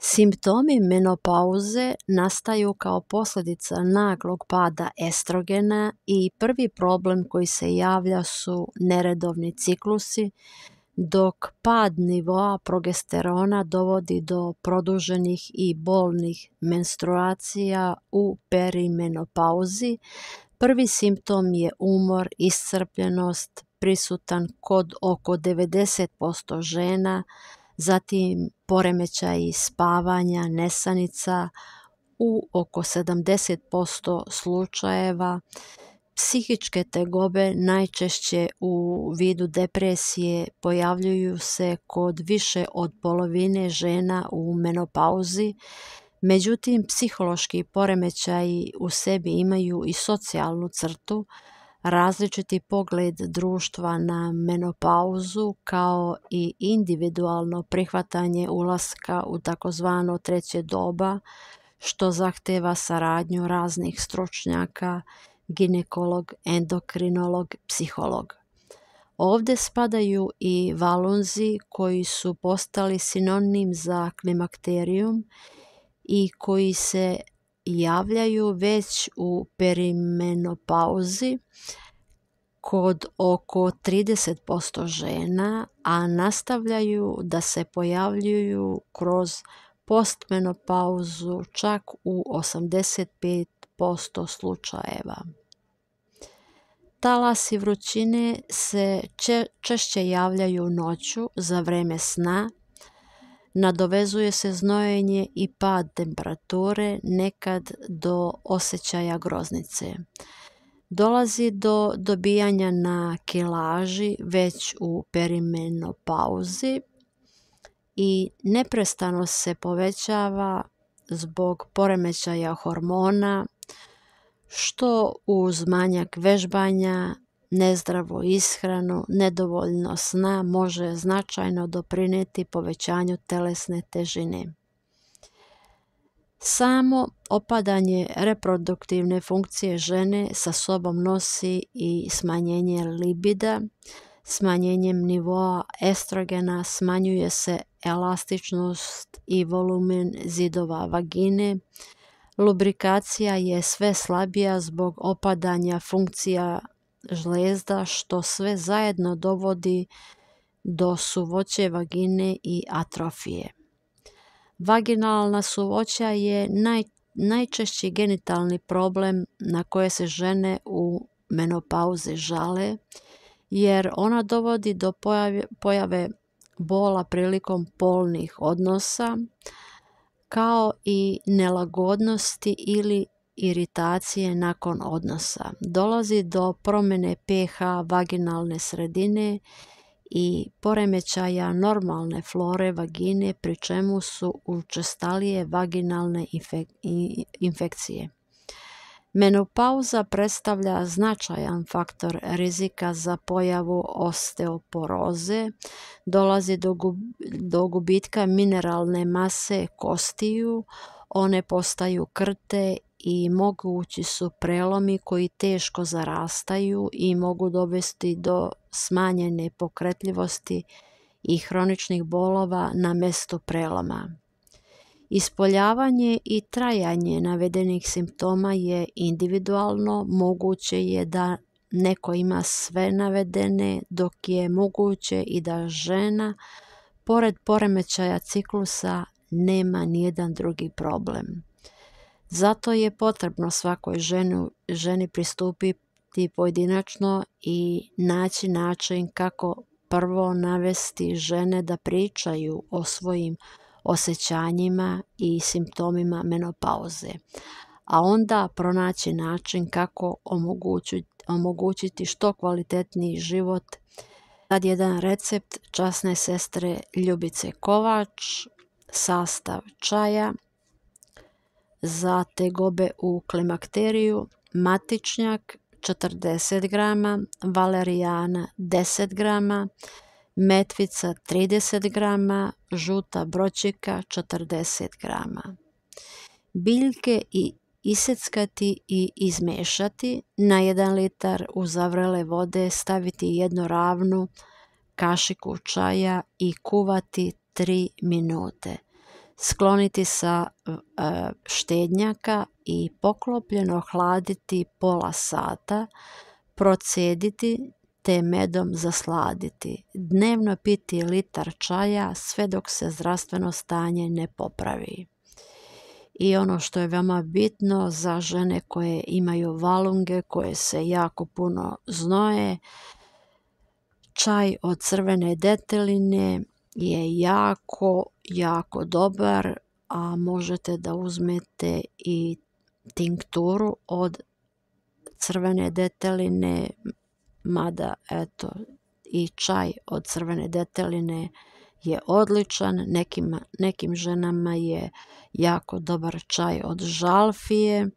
Simptomi menopauze nastaju kao posljedica naglog pada estrogena i prvi problem koji se javlja su neredovni ciklusi, dok pad nivoa progesterona dovodi do produženih i bolnih menstruacija u perimenopauzi. Prvi simptom je umor, iscrpljenost, prisutan kod oko 90% žena, zatim poremećaji spavanja, nesanica u oko 70% slučajeva, psihičke tegobe najčešće u vidu depresije pojavljuju se kod više od polovine žena u menopauzi. Međutim, psihološki poremećaji u sebi imaju i socijalnu crtu, različiti pogled društva na menopauzu kao i individualno prihvatanje ulaska u takozvano treće doba, što zahteva saradnju raznih stručnjaka, ginekolog, endokrinolog, psiholog. Ovdje spadaju i valunzi koji su postali sinonim za klimakterijum i koji se javljaju već u perimenopauzi kod oko 30% žena, a nastavljaju da se pojavljuju kroz postmenopauzu čak u 85% slučajeva. Talasi vrućine se češće javljaju noću za vreme sna, nadovezuje se znojenje i pad temperature, nekad do osjećaja groznice. Dolazi do dobijanja na kilaži već u perimenopauzi i neprestano se povećava zbog poremećaja hormona, što uz manjak vežbanja, nezdravu ishranu, nedovoljno sna može značajno doprinijeti povećanju telesne težine. Samo opadanje reproduktivne funkcije žene sa sobom nosi i smanjenje libida. Smanjenjem nivoa estrogena smanjuje se elastičnost i volumen zidova vagine. Lubrikacija je sve slabija zbog opadanja funkcija žlijezda, što sve zajedno dovodi do suvoće vagine i atrofije. Vaginalna suvoća je najčešći genitalni problem na koje se žene u menopauzi žale, jer ona dovodi do pojave bola prilikom polnih odnosa, kao i nelagodnosti ili iritacije nakon odnosa. Dolazi do promjene pH vaginalne sredine i poremećaja normalne flore vagine, pri čemu su učestalije vaginalne infekcije. Menopauza predstavlja značajan faktor rizika za pojavu osteoporoze, dolazi do gubitka mineralne mase kostiju, one postaju krte i mogući su prelomi koji teško zarastaju i mogu dovesti do smanjene pokretljivosti i hroničnih bolova na mjestu preloma. Ispoljavanje i trajanje navedenih simptoma je individualno, moguće je da neko ima sve navedene, dok je moguće i da žena, pored poremećaja ciklusa, nema nijedan drugi problem. Zato je potrebno svakoj ženi pristupiti pojedinačno i naći način kako prvo navesti žene da pričaju o svojim osjećanjima i simptomima menopauze, a onda pronaći način kako omogućiti što kvalitetniji život. Sad jedan recept časne sestre Ljubice Kovač, sastav čaja za tegobe u klimakteriju: matičnjak 40 grama, valerijana 10 grama, metvica 30 grama, žuta bročika 40 grama. Biljke iseckati i izmešati. Na 1 litar uzavrele vode staviti 1 ravnu kašiku čaja i kuvati 3 minute. skloniti sa štednjaka i poklopljeno hladiti pola sata, procediti te medom zasladiti. Dnevno piti litar čaja sve dok se zdravstveno stanje ne popravi. I ono što je veoma bitno za žene koje imaju valunge, koje se jako puno znoje, čaj od crvene deteline je jako dobar, a možete da uzmete i tinkturu od crvene deteline, mada eto i čaj od crvene deteline je odličan. Nekim ženama je jako dobar čaj od žalfije.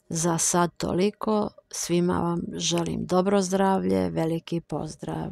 Za sad toliko. Svima vam želim dobro zdravlje, veliki pozdrav.